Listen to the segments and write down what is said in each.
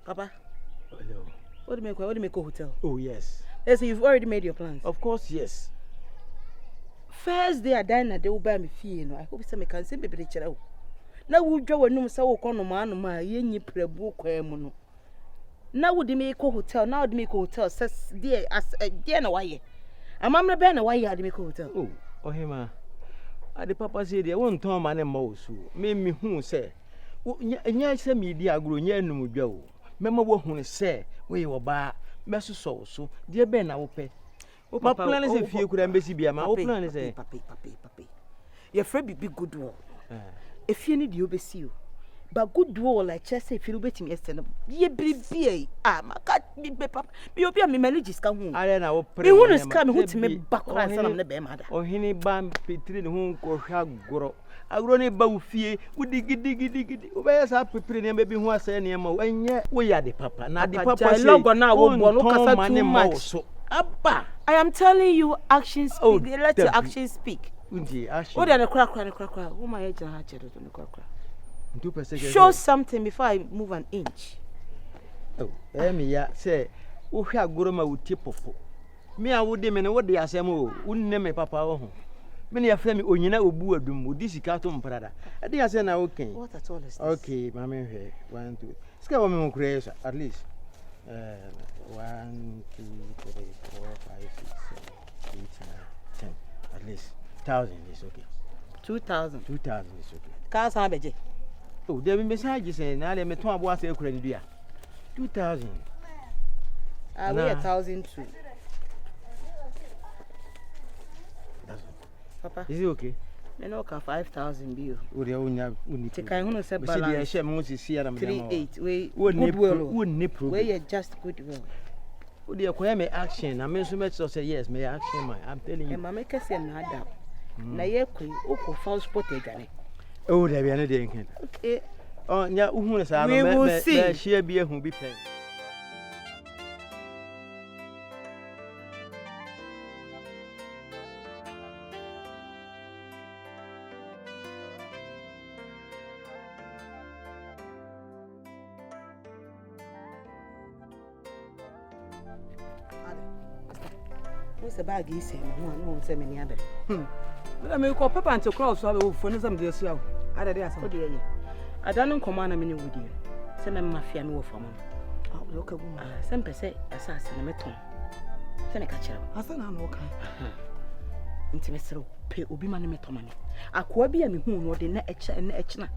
Papa. Hello. What do you make a hotel? Oh, yes. Yes, you've already made your plans. Of course, yes. First day I dine at the will buy me fee, I hope some can see baby the now would draw a no so corner man, my ye prebu quemono. Now would make a hotel, now would make a hotel, says dear as a dear no why. A mamma banner why you had make a hotel. Oh, him. The papa said, I won't tell my name also. Made me who say, and yes, a media grew near no Joe. Member who say, we were bar, Messu so, dear Ben, I will pay. My plan is if you could embassy be a my plan is a papi. Your friend be good war. If you need you be see you. But good war like Chelsea if you bet me yesterday. Ye be my cat be papa. Be up me manages come home. I don't know. You want to scam who to me back and son of the bear mother. Or henny bam petrin whom go grow. I run a bow fee would diggy. Where's our preparing baby who was any more? And yet we are the papa. Now the papa logo now won't money more. So, Abba, I am telling you, actions speak. They let your actions speak. What are the crack? Who my age and hatchet on the crack? Show something before I move an inch. Oh, Emmy, say, who have Guruma would tip of me. I would demand what they are saying. Wouldn't name a papa. Many of them, when you know, would do with this cartoon Prada. I think I said, okay. What at all is this? Okay, Mamma, 1, 2. Scare me crazy at least. 1, 2, 3, 4, 5, 6, 7, 8, 9, 10. At least 1,000 is okay. 2,000. 2,000 is okay. Cars have a. Oh, there will be messages and I am a 2 hours a credit. 2,000. I weigh 1,000 too. Papa, is it okay? I know 5,000 bill. Would you only take I want to say balance? 3.8. We wouldn't nip. We just goodwill. Would you acquire me action? I mean, so much to say yes, may action. I'm telling you. And Mamma can say another. Na ye queen, oh, false spotted. Oh, there be anything. Okay. Oh, yeah, we will see. She'll be a who be paid. What's the bag is saying? No one said many other. But I may call Papa and to cross all for some dear show. I did ask. I don't know command a minute with you. Send them mafia me for them. Oh, look at woman. Some per se assassin a meton. Send a catcher. I said, I'm okay. Intimacy pay Obiman metomani. I could be a me who would in etcher and etchna.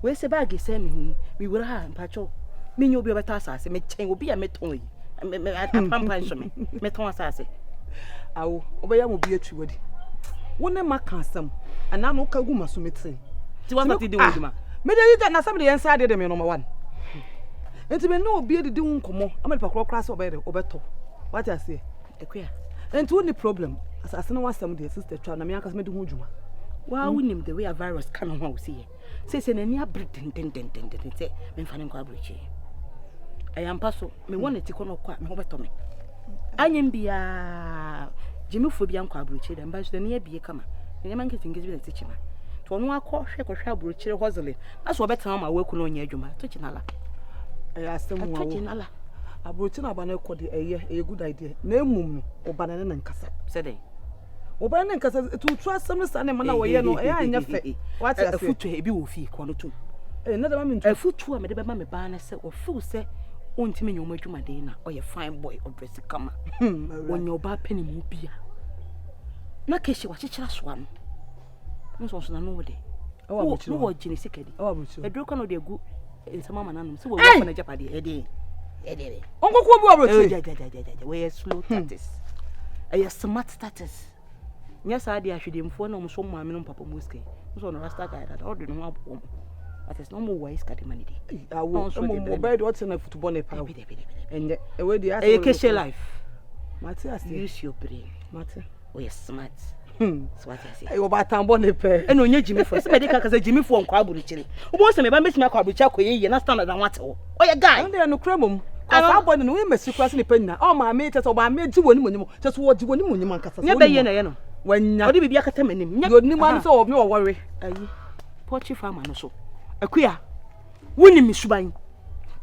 Where's the bag is saying whom we will have patrol. Mean you'll be a tassas and make chain will be a meton. I'm punishment. Meton assassin. I will obey a be a true wedding. One of my custom, and I'm no Kaguma Sumitri. To what to do with him? Maybe you got somebody inside them, number one. And to me, no beard doing come on. I'm a pack class or better, or better. What I say, a queer. And to only problem, as I know some dear sister, trying to make us make Hujuma. Why wouldn't him the way a virus can on house here? Says in any Britain, say, men finding Quabrichi. I am Paso, me wanted to come up quite over to me. I am be a Jimmy Fobian Quabrichi, and by the near be a comer. The man getting gives me a teacher. To no call shake or shall breach your hosely. That's what better I work on your Juma, touching Allah. I asked them, touching Allah. I brought in a banner called a good idea. No moon or banana and cassa, said they. O banana cassa to trust some son and man away, no, I am your fate. What's a foot to a bill fee, quality? Another woman, a foot to a madame banner said, or fool say, won't mean you make my dinner or your fine boy or dressy come. When your bad penny will be. No case you watch each last one. No one know what they. Oh, no, what Jenny Sickedy. Oh, a broken of their good in some man, so we're going to Jeopardy, Eddie. Uncle Quabble, where slow status. A smart status. Yes, I should inform some woman, Papa Musky, who's on a rasta guy that ordered no one. But there's no more wise catty. I won't obey what's in a football and away the other life. Matthias, use your brain. Matter, we're smart. So what I say? You about town bonnet pair. And on Jimmy for some medical because Jimmy for Quabuchi. Who wants to make my Quabucha, and I stand at the water. Oh, your guy, and there are no cremum. I don't want to know him, Mr. Penna. Oh, my mate, or my mate, just what you want to Mancasa. Never, when not be a catamine, you need one so of no worry. Pochi farmer, no so. A queer winning Miss Subine.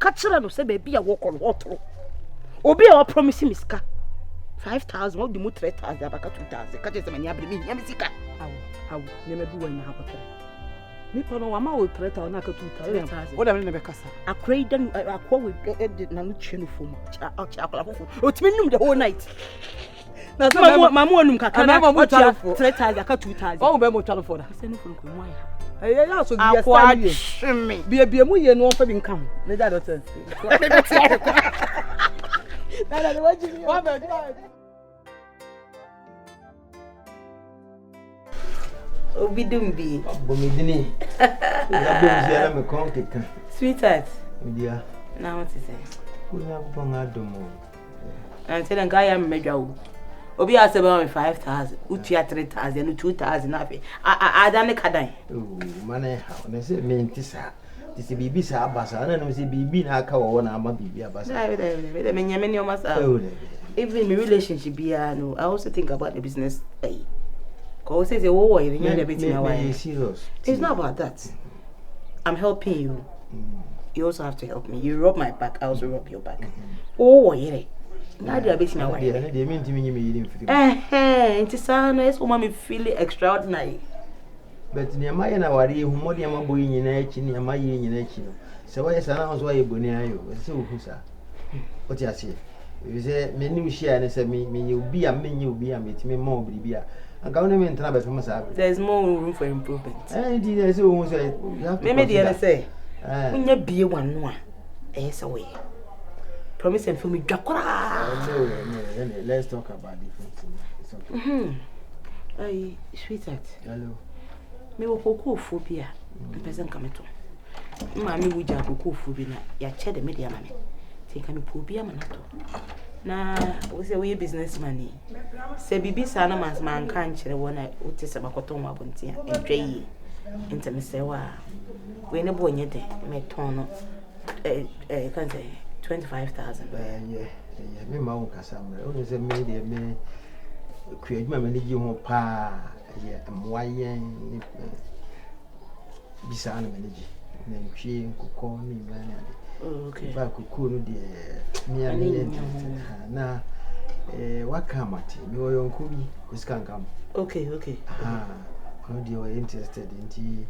kachira no se baby a walk on water. Obi a promise me ska 5,000 what the mo 3,000 abaka 2,000 kache se mani abri mi nya misika awu ne me bi wa nya hakotere ni pa no wa ma wo 3,000 na ka 2,000 wo da me ne be kasa akrai dan akwa we na no twe no fom akwa fofo otimi num the whole night na so mamu onum kaka na mamu 3,000 aka 2,000 wo be mo twalo for da se no fo ko mo aya ya so bi stand bia mu ye no fa bi nka ho ne da doctor Nada, não vai de mim. Ó, meu Deus. Obidumbi. Bomidini. Ya bomziara me kontika. Sweetheart. Media. Now what is it? Kunya bonga domo. Until the guy am mejawu. Obi ase be 5,000, utia 3,000, 2,000 afi. I done kadan. Oh, mane ha, na se me ntisa. Tisi bibi sa abasa na no se bibi na aka wo na ama bibi abasa. Me nyame ni o masa. Even my relationship bia no, I also think about the business. Cause say wo wo you need a bit my serious. It's not about that. I'm helping you. You also have to help me. You rub my back, I also rub your back. Oh, wo you na dia bit my wife. Yeah, na dia me ntimi nyime yiri mfiri. Nti sa no eso ma me feel extraordinary. But ni amaye na wari ehu modi amabo yi nyina echi ni amaye nyina echi no. Se wa yesa na ho aye boni ayo. Se wo hu sa. O ti ase. We say me ni share ne se me ye obi a me nye obi a metimi ma obri bi a. Anka wona me ntana ba fema sa. There's more room for improvement. Di dey say wo say you have to. Me dey say. Unya bie wan no a. Se we. Promise and for me dwakora. No, let's talk about different things. It's okay. Ay, sweetheart. Hello. Me wo koko phobia. Mpese nka meto. Ma me wuja koko phobia na ya che de me de ama me. Tinka me phobia ma na to. Na we say we businessman. Se bibi sa na man kan kire wona uti se makoto mo abontia. Entwe yi. Enta me se wa. We ne bo nye de me ton no. Kan say 25,000. Yeah. Me ma won kasa mre. O say me de me ku adwuma me ne gi ho pa. Yeah, moyen bisa na me gi. Na ntwi nkokọ ni ba na de. Okay. Ba kokọ no de me ani na waka mate me oyo nko bi kusikankam. Okay. No de o interested in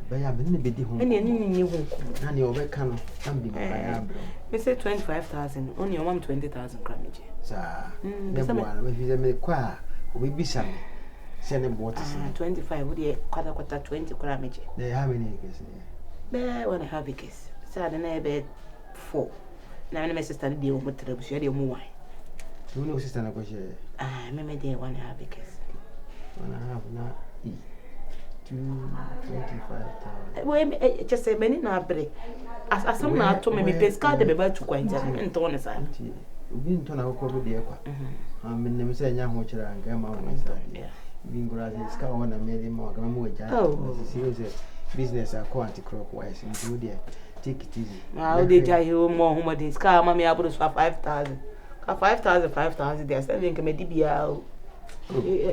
ba ya be ne be di ho. Eni ni ho nko. Na ne obeka no am bi ba ya bro. Me say 25,000, only your mom 20,000 kramije. Sa ne bo ana me fi me kwa obi bisa me. Send him what is 25 would you quarter 20 kramije. They how many acres? Be one have acres. So the neighbor 4. Na me sister dey o motre busu dey mu wan. You know sister na ko share. Me dey 1 have acres. 1.5 na 225,000. We just say many na break. As some na to me pesca de be ba tu kwanja. Me nto ne sa. Obi nto na ko bi de kwa. Me nem say nya ho kira nga ma ho sa. Bingura ska ona meri mo ga mo ja. Serious business are anti-clockwise into there. Take it easy. How they jai you more home this car mama ya for 5,000. 5,000 they are selling me dibia.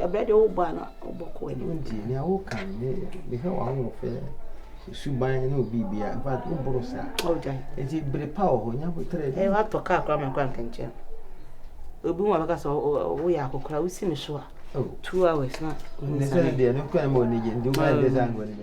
I bet the old banner oboko any. Ni a wo kan me ha wa ho fe. Suban no bibia. In fact, uborosa. Oh jai. Enti bre power ho nya bo tre. Eh wa to car kwa me kwa nkenche. Obi mu abaka so wo ya akokora wo si me so a. 2 hours na. Ne se de no kwa mo ni je ndu ma de sango ni.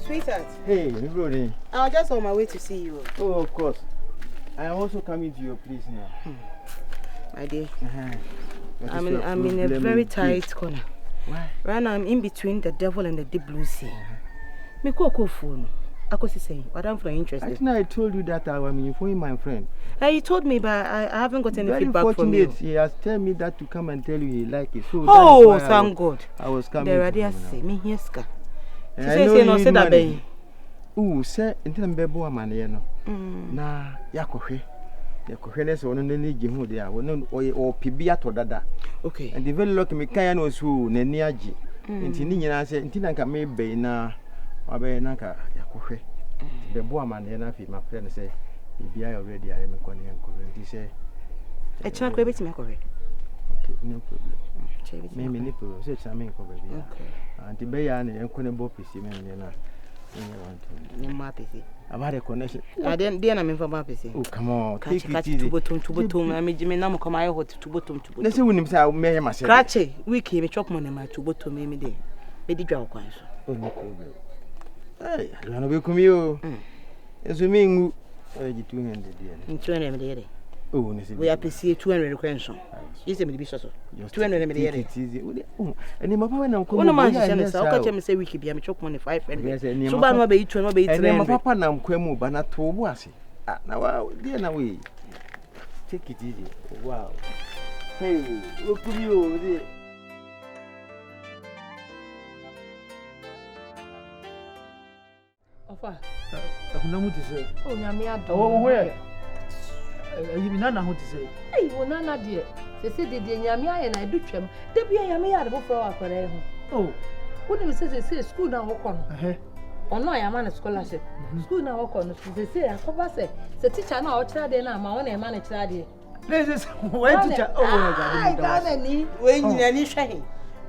Sweetheart. Hey, everybody. I was just on my way to see you. Oh, of course. I am also coming to your place now. My dear. I'm in a very tight corner. Why? Right now I'm in between the devil and the deep blue sea. Me go phone. I was saying, what I'm for interested. I think I told you that I was informing my friend. You told me, but I haven't got any feedback from you. He has told me that to come and tell you he like it. So oh, thank God. I was coming. There are say me here, ska. She says no say that be. Oh, say until I'm bebo amane no. Na yakohwe. Yakohwe ne so no ne gi hu de a wono o pibia to dada. Okay. And the very lucky me kan no so na ni agi. Nti ni nyina say nti na nka me be na wabe na ka yakohwe. be bo amane na fi my friend say bibia already I am kon yan ko nti say e chana ko ebeti me ko re okay no problem me ni problem say chana me ko be bia okay anti be ya na yan ko ne bo pisi me ne na ni ma pisi about the connection dia na me fa ba pisi oh come on take it easy tubotum na me jime na mo kama ayo hot tubotum na say wonim say me ya ma say krache wiki me chop mo ne ma tubotum me de me di dwa kwan so oh no problem hey I don't be come you eso me ngu ji 200 dia 200 me de oh ne say we appreciate 200 kwanso ise me di so 200 me de oh eni ma pa na ko mo ma hye ne sa o ka che me say wiki bia me chop mo ne 500 so ba no be 2 no be 300 eni ma papa na nkwa mu ba na to bu ase ah na wa dia na we take it easy wow hey okumi o de Ofa. Akuna mu tise. O nyame ado. Wo ho ye. Ayi mi na ho tise. Ei wo nana de. Se de nyame aye na edu twam. Da bia nyame ya de bofo akwara ho. Oh. Woni mi se school na wo kɔ no. Ono ya ma na scholarship. School na wo kɔ no se akoba se teacher na wo kyerɛ de na ma wo na e ma na kyerɛ de. Let's wait teacher. Oh my God. Ai ni. We nyina ni hwɛ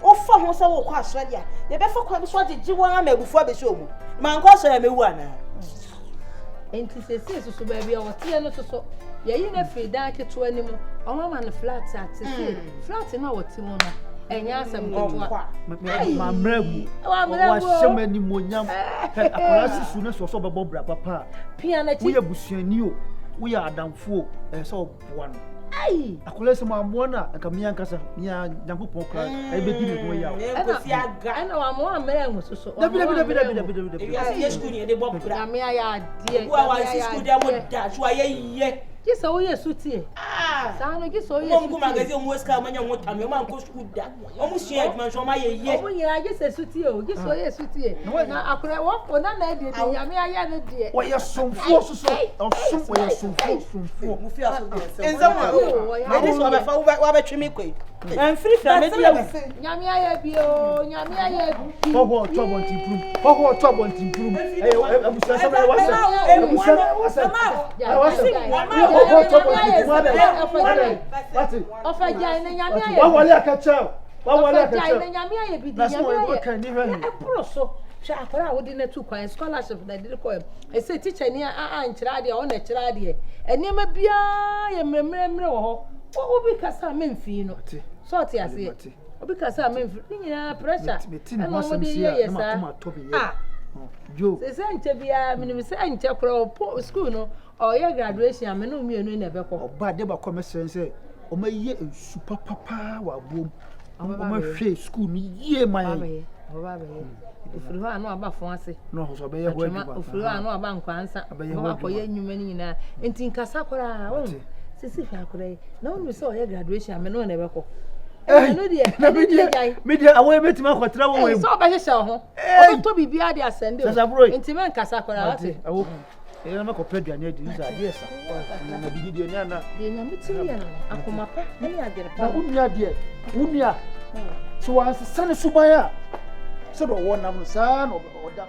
o fa ho se wo kɔ asra dia. Ye be fa kwa bi so agye wa ma ebufu abeso mu. Man ko so ya mewu ana. Enti se so ba bia wo tie no so. Ye yi na free dan keto anim. O ma na flat at se. Flat na wo ti mu na. Enya asem keto. Ma mragu. Wa hyema ni monyam. Akola sisu na so bebo bra papa. Pia na chi. Wo ye busuani o. Wo ye adamfo o. So boa no. Ai akola se ma mo na aka mi ankasa mi Nyankopon kra ai be di me ho ya ana wa mo amere hu so dabi yes school ni de bob bra me aya die wa school de mo da so aye kisa wo yesu tie sa no kisa wo yesu mo magazine mo ska manya mo tam mo anko school da o mo share adman so ma ye o mo yira kisa su tie o kisa wo yesu tie na akora wo fo na na de ya me aya ne de wo ye somfo so osum wo ye somfo mo fi aso de enza na this wa be fa wa be twimi kwai en free family nyame aya bi o nyame aya bi ho trouble timprum abusa sama wasa Ofa jai na nyame aye. Wa wale akacha. Na nyame aye bi di nyame aye. Proso. Sha akora wo di na tu kwan scholarship na di ko. E say teacher ni a nkyira de o na kyira de. Enema bia ye mremremre wo ho. Obi kasa memfi no. So te ase. Obi kasa memfi. Ni nyina pressure. Na mo de ye sa. Ah. Jo. Se nche bia minim se nche kora school no. Oh yeah, graduation. I mean, no me no never call. But they were coming say, "Oh my ye super papa wa boom." I'm my face school ni ye my. Baba be. Ofuru ha no aba fon ase. No so be ye ho eba. Ofuru ha no aba nkwansa. Baba ko ye nyuma ni nyina. Enti nkasa kora wo. Sisi fa kora. Na wonu se oh yeah graduation. I mean, no never call. No dia. Media away metima kwatra wo we. So ba hye ho. O to bibia de asende. Enti men nkasa kora wate. Ela ma kopedwa nya di nza de esa na bididi nya na de nya mitiri ya na akomapa na ya de pa unya de unya so wa sane subaya so do wona mo sa no oda